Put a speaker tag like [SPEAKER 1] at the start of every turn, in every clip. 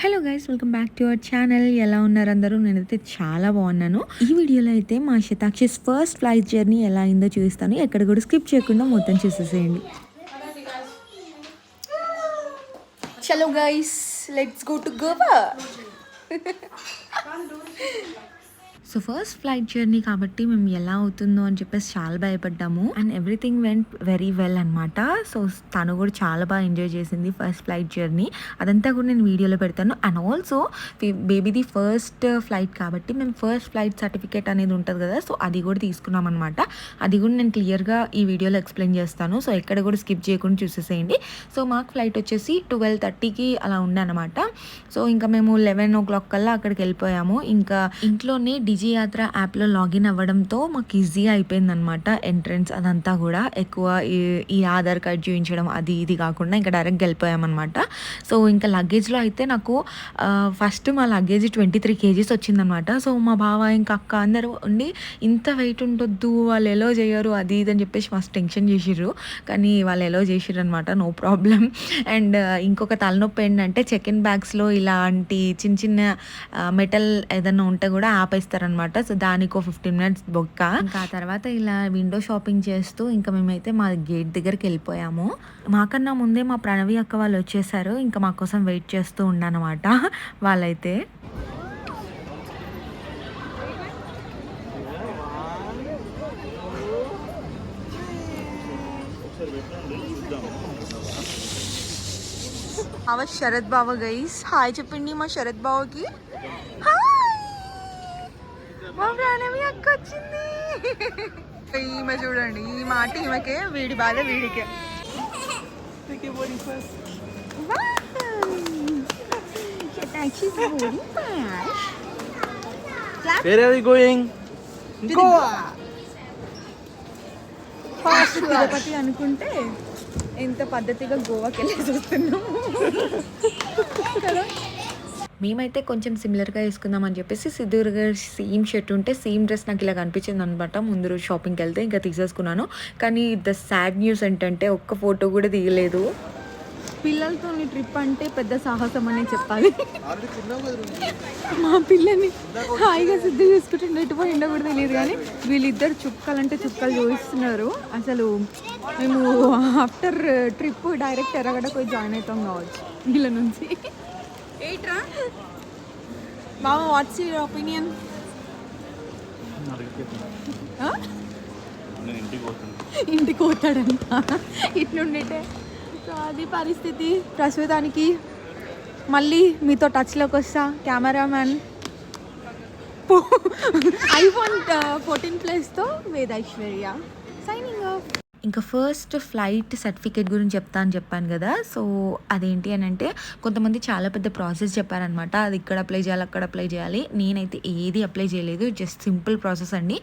[SPEAKER 1] Hello guys, welcome back to our channel. ఎలా ఉన్నారు అందరూ? నేనైతే చాలా బాగున్నాను. ఈ వీడియోలో అయితే మా శతాక్షిస్ ఫస్ట్ ఫ్లైట్ జర్నీ ఎలా అయిందో చూపిస్తాను. ఎక్కడ కూడా స్కిప్ చేయకుండా మొత్తం చూసేసేయండి. చలో guys, let's go to Goa. So first flight journey కాబట్టి మేము ఎలా అవుతుందో అని చెప్పేసి చాలా భయపడ్డాము. And everything went very well అనమాట. సో తను కూడా చాలా బాగా ఎంజాయ్ చేసింది ఫస్ట్ ఫ్లైట్ జర్నీ. అదంతా కూడా నేను వీడియోలో పెడతాను. అండ్ ఆల్సో బేబీది ఫస్ట్ ఫ్లైట్ కాబట్టి మేము ఫస్ట్ ఫ్లైట్ సర్టిఫికేట్ అనేది ఉంటుంది కదా, సో అది కూడా తీసుకున్నాం అనమాట. అది కూడా నేను క్లియర్గా ఈ వీడియోలో ఎక్స్ప్లెయిన్ చేస్తాను. సో ఎక్కడ కూడా స్కిప్ చేయకుండా చూసేసేయండి. సో మాకు ఫ్లైట్ వచ్చేసి 12:30కి అలా ఉండే అనమాట. సో ఇంకా మేము 11 o'clock కల్లా అక్కడికి వెళ్ళిపోయాము. ఇంకా ఇంట్లోనే డిజి యాత్ర యాప్లో లాగిన్ అవ్వడంతో మాకు ఈజీగా అయిపోయింది అనమాట. ఎంట్రన్స్ అదంతా కూడా ఎక్కువ ఈ ఆధార్ కార్డ్ చూపించడం అది ఇది కాకుండా ఇంకా డైరెక్ట్గా వెళ్ళిపోయామన్నమాట. సో ఇంకా లగేజ్లో అయితే నాకు ఫస్ట్ మా లగేజ్ 23 kgs వచ్చిందనమాట. సో మా బావ ఇంకా అక్క అందరూ ఉండి ఇంత వెయిట్ ఉండొద్దు, వాళ్ళు ఎలా చేయరు అది ఇది అని చెప్పేసి మస్తు టెన్షన్ చేసిర్రు. కానీ వాళ్ళు ఎలా చేసిర్రు అనమాట, నో ప్రాబ్లం. అండ్ ఇంకొక తలనొప్పి ఏంటంటే చెక్ ఇన్ బ్యాగ్స్లో ఇలాంటి చిన్న చిన్న మెటల్ ఏదైనా ఉంటే కూడా ఆపేస్తారనమాట. సో దానికి 15 minutes బొక్క. ఇంకా ఆ తర్వాత ఇలా విండో షాపింగ్ చేస్తూ ఇంకా మేమైతే మా గేట్ దగ్గరికి వెళ్ళిపోయాము. మాకన్నా ముందే మా ప్రణవి అక్క వాళ్ళు వచ్చేసారు. ఇంకా మా కోసం వెయిట్ చేస్తూ ఉండనమాట వాళ్ళైతే. శరత్ బావ గైస్, హాయ్ చెప్పండి మా శరత్ బావకి. మా ప్రాణవి అక్క వచ్చింది. ఈమె చూడండి, ఈ మాట ఈమెకే, వీడి బాధ వీడికే.
[SPEAKER 2] Where are we going?
[SPEAKER 1] Goa. First Tirupati అనుకుంటే ఎంత పద్ధతిగా గోవాకి వెళ్ళేసి వస్తున్నాము కదా. మేమైతే కొంచెం సిమిలర్గా వేసుకుందామని చెప్పేసి సిద్ధూర్ గారు సేమ్ షర్ట్ ఉంటే సేమ్ డ్రెస్ నాకు ఇలా కనిపించింది అనమాట. ముందు రోజు షాపింగ్కి వెళ్తే ఇంకా తీసేసుకున్నాను. కానీ ద సాడ్ న్యూస్ ఏంటంటే ఒక్క ఫోటో కూడా దిగలేదు. పిల్లలతో ట్రిప్ అంటే పెద్ద సాహసం అనే చెప్పాలి. మా పిల్లని హాయిగా సిద్ధ చూసుకుంటుండే ఎటు పోయిండో కూడా తెలియదు. కానీ వీళ్ళిద్దరు చుక్కలంటే చుక్కలు చూపిస్తున్నారు. అసలు మేము ఆఫ్టర్ ట్రిప్ డైరెక్ట్ ఎర్రగడ్డ పోయి జాయిన్ అవుతాం కావచ్చు వీళ్ళ నుంచి. ఏట్రా బాబా, వాట్స్ యువర్ ఒపీనియన్? ఇంటికి పోతాడంట ఇట్లుండేటే. సో అది పరిస్థితి ప్రస్తుతానికి. మళ్ళీ మీతో టచ్లోకి వస్తా. కెమెరామ్యాన్ iPhone 14 Plusతో వేద ఐశ్వర్య సైనింగ్ ఆఫ్. ఇంకా ఫస్ట్ ఫ్లైట్ సర్టిఫికేట్ గురించి చెప్పాను కదా. సో అదేంటి అని అంటే కొంతమంది చాలా పెద్ద ప్రాసెస్ చెప్పారనమాట. అది ఇక్కడ అప్లై చేయాలి, అక్కడ అప్లై చేయాలి. నేనైతే ఏది అప్లై చేయలేదు, జస్ట్ సింపుల్ ప్రాసెస్ అండి.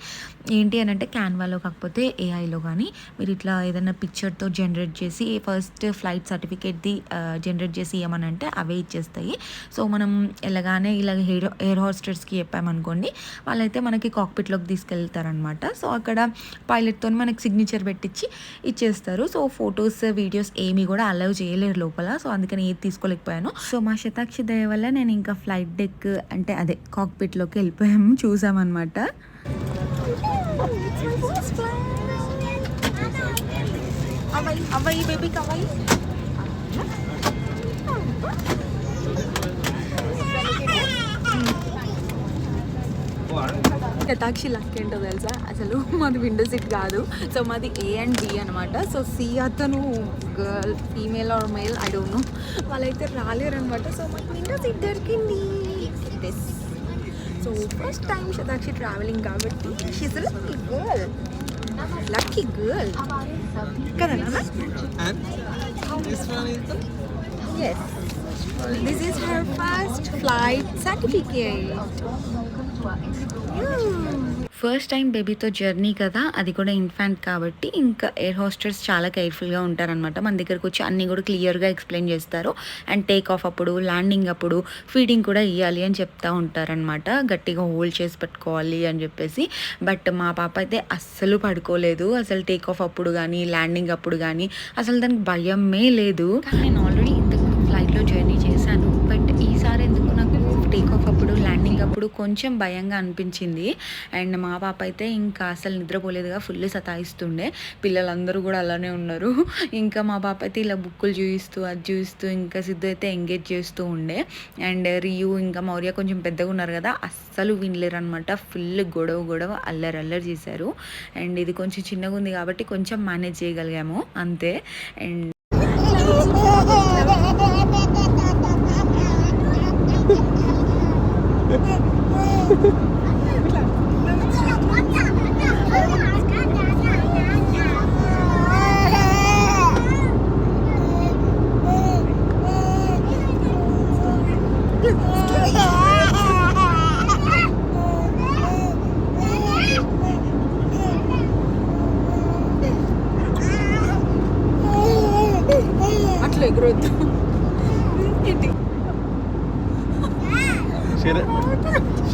[SPEAKER 1] ఏంటి అని అంటే క్యాన్వాలో కాకపోతే ఏఐలో కానీ మీరు ఇట్లా ఏదైనా పిక్చర్తో జనరేట్ చేసి ఫస్ట్ ఫ్లైట్ సర్టిఫికేట్ది జనరేట్ చేసి ఇవ్వమనంటే అవే ఇచ్చేస్తాయి. సో మనం ఎలాగానే ఇలా ఎయిర్ హోస్టర్స్కి చెప్పామనుకోండి, వాళ్ళైతే మనకి కాక్పిట్లోకి తీసుకెళ్తారనమాట. సో అక్కడ పైలట్తో మనకి సిగ్నేచర్ పెట్టించి ఇచ్చేస్తారు. సో ఫొటోస్ వీడియోస్ ఏమీ కూడా అలౌ చేయలేరు లోపల. సో అందుకని ఏది తీసుకోలేకపోయాను. సో మా శతాక్షి దయ వల్ల నేను ఇంకా ఫ్లైట్ డెక్ అంటే అదే కాక్పిట్లోకి వెళ్ళిపోయాము, చూసామన్నమాట. అవ్వయి బేబీ కవ్వాలి. శతాక్షి లక్ ఏంటో తెలుసా, అసలు మాది విండో సీట్ కాదు. సో మాది A and B అనమాట. సో C అతను girl, female or male I don't know, వాళ్ళైతే రాలేరు అనమాట. సో మాకు విండో సీట్ దొరికింది. So first time Shatakshi traveling కాబట్టి she's a lucky girl. Lucky girl కదా నాన్న? Yes, this is her first flight certificate. First time బేబీతో జర్నీ కదా, అది కూడా ఇన్ఫాంట్ కాబట్టి ఇంకా ఎయిర్ హోస్టర్స్ చాలా కేర్ఫుల్గా ఉంటారనమాట. మన దగ్గరకు వచ్చి అన్నీ కూడా క్లియర్గా ఎక్స్ప్లెయిన్ చేస్తారు. అండ్ టేక్ ఆఫ్ అప్పుడు, ల్యాండింగ్ అప్పుడు ఫీడింగ్ కూడా ఇవ్వాలి అని చెప్తూ ఉంటారనమాట. గట్టిగా హోల్డ్ చేసి పెట్టుకోవాలి అని చెప్పేసి. బట్ మా పాప అయితే అస్సలు పడుకోలేదు. అసలు టేక్ ఆఫ్ అప్పుడు కానీ ల్యాండింగ్ అప్పుడు కానీ అసలు దానికి భయమే లేదు. కానీ నేను ఆల్రెడీ ఇంతకు ఫ్లైట్లో జర్నీ చేశాను. బట్ ఈసారి అప్పుడు కొంచెం భయంగా అనిపించింది. అండ్ మా పాప అయితే ఇంకా అసలు నిద్రపోలేదుగా, ఫుల్ సతాయిస్తుండే. పిల్లలందరూ కూడా అలానే ఉన్నారు. ఇంకా మా పాప అయితే ఇలా బుక్కులు చూపిస్తూ అది చూపిస్తూ, ఇంకా సిద్ధు అయితే ఎంగేజ్ చేస్తూ ఉండే. అండ్ రియు ఇంకా మౌర్య కొంచెం పెద్దగా ఉన్నారు కదా, అస్సలు వినలేరు అనమాట. ఫుల్ గొడవ అల్లరి చేశారు. అండ్ ఇది కొంచెం చిన్నగా ఉంది కాబట్టి కొంచెం మేనేజ్ చేయగలిగాము అంతే. అండ్
[SPEAKER 3] అట్లా ఎగురొద్దు.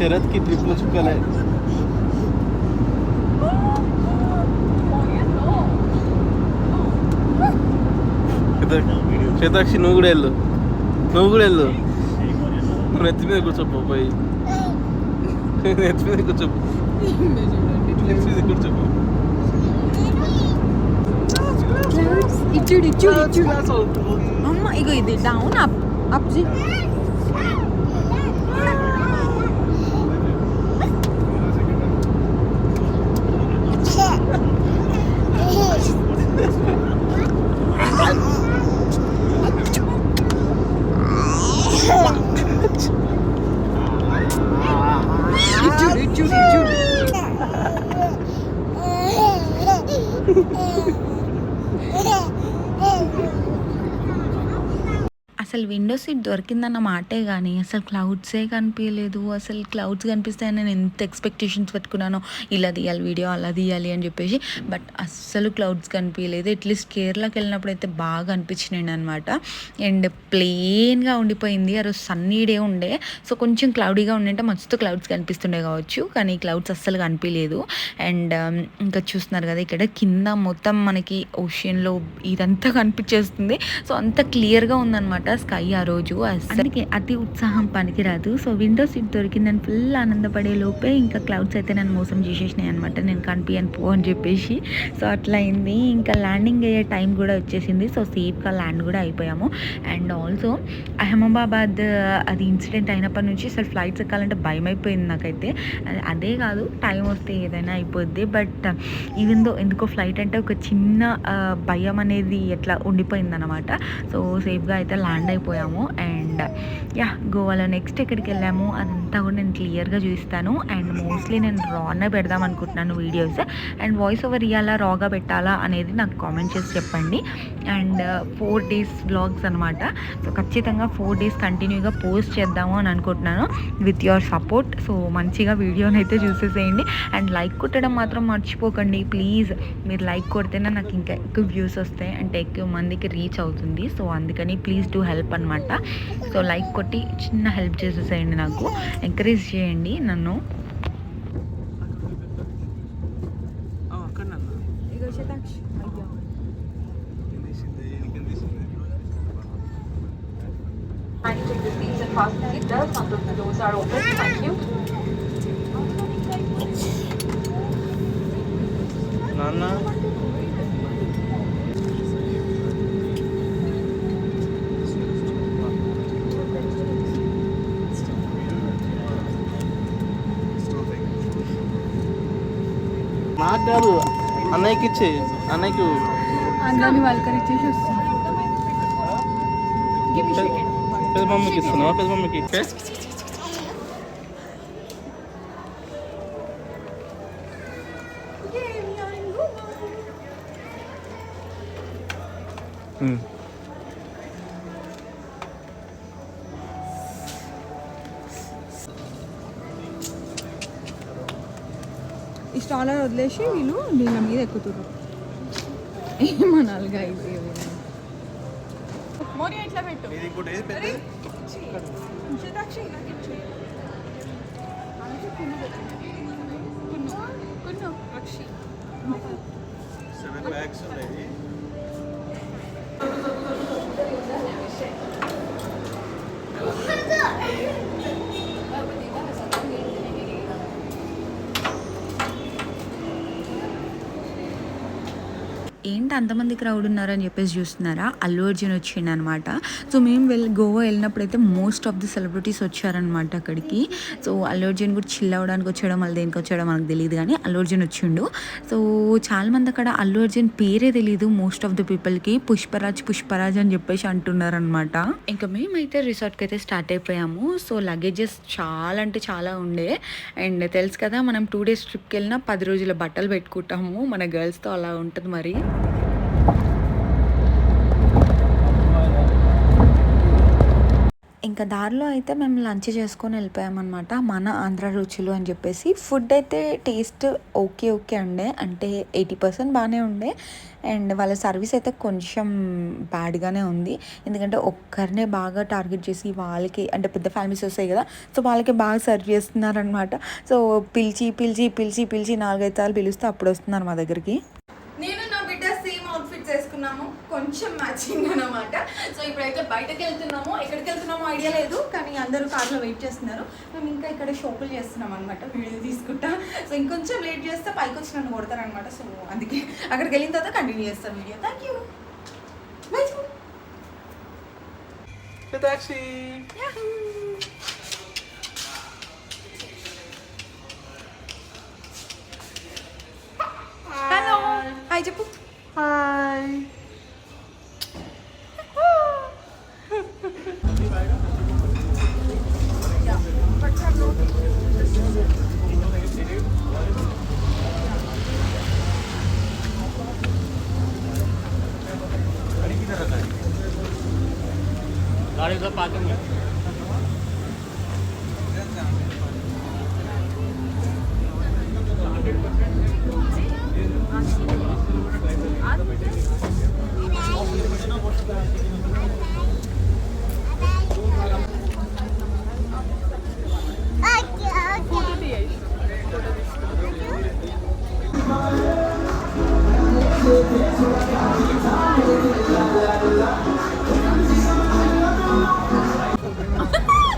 [SPEAKER 2] शरद की ट्रिपल चुकल है. శతాక్షి నువ్వు కూడా వెళ్ళు, నువ్వు నెత్తి మీద కూర్చోపో, పోయి నెత్తి మీద కూర్చోపో.
[SPEAKER 3] ఇచ్చుడు అమ్మ, ఇగో ఇది డౌన్ అప్ అప్ జీ.
[SPEAKER 1] అసలు విండో సీట్ దొరికిందన్న మాటే కానీ అసలు క్లౌడ్సే కనిపించలేదు. అసలు క్లౌడ్స్ కనిపిస్తాయని నేను ఎంత ఎక్స్పెక్టేషన్స్ పెట్టుకున్నానో, ఇలా తీయాలి వీడియో, అలా తీయాలి అని చెప్పేసి. బట్ అస్సలు క్లౌడ్స్ కనిపించలేదు. అట్లీస్ట్ కేరళకి వెళ్ళినప్పుడు అయితే బాగా అనిపించినాయి అనమాట. అండ్ ప్లెయిన్గా ఉండిపోయింది. ఆ రోజు సన్నీ డే ఉండే, సో కొంచెం క్లౌడీగా ఉండింటే మస్తు క్లౌడ్స్ కనిపిస్తుండే కావచ్చు, కానీ క్లౌడ్స్ అస్సలు కనిపించలేదు. అండ్ ఇంకా చూస్తున్నారు కదా, ఇక్కడ కింద మొత్తం మనకి ఓషన్లో ఇదంతా కనిపించేస్తుంది. సో అంత క్లియర్గా ఉందన్నమాట స్కై ఆ రోజు. అసలు అతి ఉత్సాహం పనికిరాదు. సో విండో సీట్ దొరికిందని ఫుల్ ఆనందపడే లోపే ఇంకా క్లౌడ్స్ అయితే నన్ను మోసం చేసేసినాయి అనమాట. నేను కనిపించను పో అని చెప్పేసి. సో అట్లా అయింది. ఇంకా ల్యాండింగ్ అయ్యే టైం కూడా వచ్చేసింది. సో సేఫ్గా ల్యాండ్ కూడా అయిపోయాము. అండ్ ఆల్సో అహ్మదాబాద్ అది ఇన్సిడెంట్ అయినప్పటి నుంచి అసలు ఫ్లైట్స్ ఎక్కాలంటే భయం అయిపోయింది నాకైతే. అదే కాదు, టైం వస్తే ఏదైనా అయిపోద్ది. బట్ ఈవెన్ దో ఎందుకో ఫ్లైట్ అంటే ఒక చిన్న భయం అనేది ఎట్లా ఉండిపోయింది అనమాట. సో సేఫ్గా అయితే ల్యాండ్ అయిపోయాము. అండ్ గోవాలో నెక్స్ట్ ఎక్కడికి వెళ్ళాము అదంతా కూడా నేను క్లియర్గా చూపిస్తాను. అండ్ మోస్ట్లీ నేను రానే పెడదాం అనుకుంటున్నాను వీడియోస్. అండ్ వాయిస్ ఓవర్ ఇవ్వాలా, రాగా పెట్టాలా అనేది నాకు కామెంట్ చేసి చెప్పండి. అండ్ 4 days వ్లాగ్స్ అనమాట. సో ఖచ్చితంగా 4 days కంటిన్యూగా పోస్ట్ చేద్దాము అని అనుకుంటున్నాను విత్ యువర్ సపోర్ట్. సో మంచిగా వీడియోని అయితే చూసేసేయండి. అండ్ లైక్ కొట్టడం మాత్రం మర్చిపోకండి ప్లీజ్. మీరు లైక్ కొడితేనే నాకు ఇంకా ఎక్కువ వ్యూస్ వస్తాయి, అంటే ఎక్కువ మందికి రీచ్ అవుతుంది. సో అందుకని ప్లీజ్ డూ హెల్ప్ అనమాట. సో లైక్ కొట్టి చిన్న హెల్ప్ చేసేసేయండి, నాకు ఎంకరేజ్ చేయండి నన్ను.
[SPEAKER 2] నాన్న నాకు కాదు, అన్నయ్యకి ఇచ్చే, అన్నయ్యకి
[SPEAKER 3] అందరినీ వాళ్ళకరి ఇచ్చేసి వస్తుంది.
[SPEAKER 2] పెద్ద మమ్మీకి ఇస్తున్నావా? పెద్ద మమ్మీకి
[SPEAKER 3] ఈ స్టాలర్ వదిలేసి వీళ్ళు నీళ్ళ మీద ఎక్కుతున్నారు. ఏమనాలిగా ఇది ఎట్లా పెట్టు.
[SPEAKER 1] ఏంటి అంతమంది క్రౌడ్ ఉన్నారని చెప్పేసి చూస్తున్నారా, అల్లు అర్జున్ వచ్చిండు అనమాట. సో మేము గోవా వెళ్ళినప్పుడు అయితే మోస్ట్ ఆఫ్ ది సెలబ్రిటీస్ వచ్చారనమాట అక్కడికి. సో అల్లు అర్జున్ కూడా చిల్ అవ్వడానికి వచ్చాడో మళ్ళీ దేనికి వచ్చాడో మనకు తెలియదు, కానీ అల్లు అర్జున్ వచ్చిండు. సో చాలామంది అక్కడ అల్లు అర్జున్ పేరే తెలియదు మోస్ట్ ఆఫ్ ది పీపుల్కి. పుష్పరాజ్ అని చెప్పేసి అంటున్నారనమాట. ఇంకా మేమైతే రిసార్ట్కి అయితే స్టార్ట్ అయిపోయాము. సో లగేజెస్ చాలా అంటే చాలా ఉండే. అండ్ తెలుసు కదా, మనం 2 days ట్రిప్కి వెళ్ళినా 10 రోజుల బట్టలు పెట్టుకుంటాము. మన గర్ల్స్తో అలా ఉంటుంది మరి. ఇంకా దారిలో అయితే మేము లంచ్ చేసుకొని వెళ్ళిపోయామన్నమాట. మన ఆంధ్ర రుచులు అని చెప్పేసి. ఫుడ్ అయితే టేస్ట్ ఓకే ఉండే, అంటే 80% బాగానే ఉండే. అండ్ వాళ్ళ సర్వీస్ అయితే కొంచెం బ్యాడ్గానే ఉంది, ఎందుకంటే ఒక్కరినే బాగా టార్గెట్ చేసి వాళ్ళకి, అంటే పెద్ద ఫ్యామిలీస్ వస్తాయి కదా, సో వాళ్ళకి బాగా సర్వ్ చేస్తున్నారనమాట. సో పిలిచి 4-5 సార్లు పిలిస్తే అప్పుడు వస్తున్నారు మా దగ్గరికి.
[SPEAKER 3] నేను నా బిడ్డ సేమ్ అవుట్ఫిట్స్ వేసుకున్నాము, కొంచెం మ్యాచింగ్ అనమాట. సో ఇప్పుడైతే బయటకు వెళ్తున్నాము. ఎక్కడికి వెళ్తున్నామో ఐడియా లేదు, కానీ అందరూ కార్లో వెయిట్ చేస్తున్నారు. మేము ఇంకా ఇక్కడ షాపులు చేస్తున్నాం అనమాట, వీడియో తీసుకుంటా. సో ఇంకొంచెం లేట్ చేస్తే పైకి వచ్చి నన్ను కొడతారనమాట. సో అందుకే అక్కడికి వెళ్ళిన తర్వాత కంటిన్యూ చేస్తాం video. Thank you.
[SPEAKER 2] Taxi.
[SPEAKER 3] Hello, hi చెప్పు.
[SPEAKER 2] హాయ్. गाड़ी का पार्किंग है.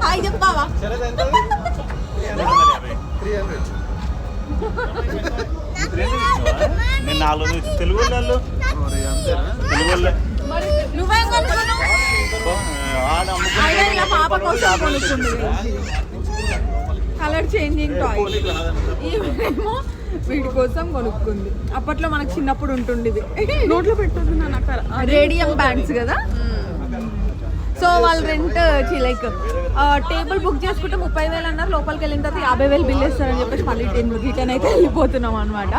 [SPEAKER 3] హాయ్ చెప్పావా?
[SPEAKER 4] నేను 4 తెలుగు వాళ్ళు
[SPEAKER 3] నువ్వేం కొనుక్కున్నావు? ఇలా పాప కోసం కొనుక్కుంది కలర్ చేంజింగ్ టాయ్. ఈమెమో వీడి కోసం కొనుక్కుంది. అప్పట్లో మనకు చిన్నప్పుడు ఉంటుండేది, నోట్లో పెట్టొద్దు నాన్న, రేడియం బ్యాండ్స్ కదా. సో వాళ్ళు రెంట్ లైక్ టేబుల్ బుక్ చేసుకుంటే 30,000 అన్నారు. లోపలికి వెళ్ళిన తర్వాత 50,000 బిల్ ఇస్తారని చెప్పేసి మళ్ళీ రిటర్న్ అయితే వెళ్ళిపోతున్నాం అనమాట.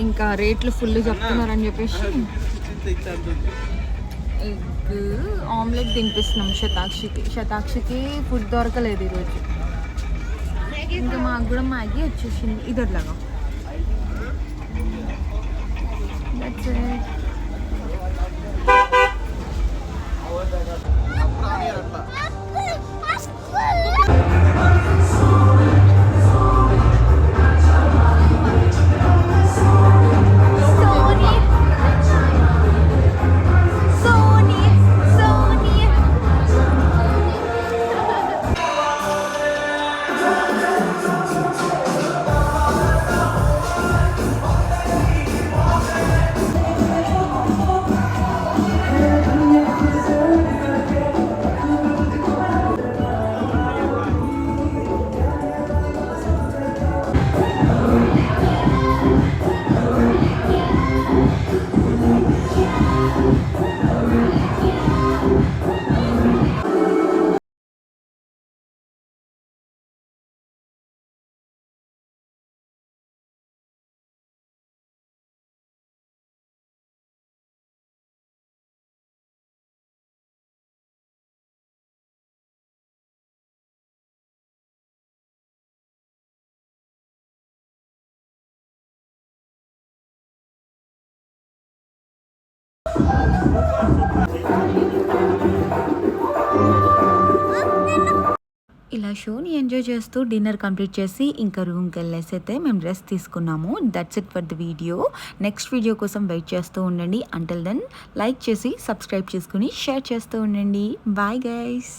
[SPEAKER 3] ఇంకా రేట్లు ఫుల్ చెప్తున్నారని చెప్పేసి ఎగ్ ఆమ్లెట్ తినిపిస్తున్నాం శతాక్షికి ఫుడ్ దొరకలేదు ఈరోజు. ఇంకా మాకు కూడా మ్యాగీ వచ్చేసింది ఇదట్లాగా. That's it.
[SPEAKER 1] ఇలా షోని ఎంజాయ్ చేస్తూ డిన్నర్ కంప్లీట్ చేసి ఇంకా రూమ్కి వెళ్ళేసి అయితే మేము రెస్ట్ తీసుకున్నాము. That's it for the video. Next video కోసం వెయిట్ చేస్తూ ఉండండి. అంటిల్ దెన్ లైక్ చేసి సబ్స్క్రైబ్ చేసుకుని షేర్ చేస్తూ ఉండండి. Bye guys.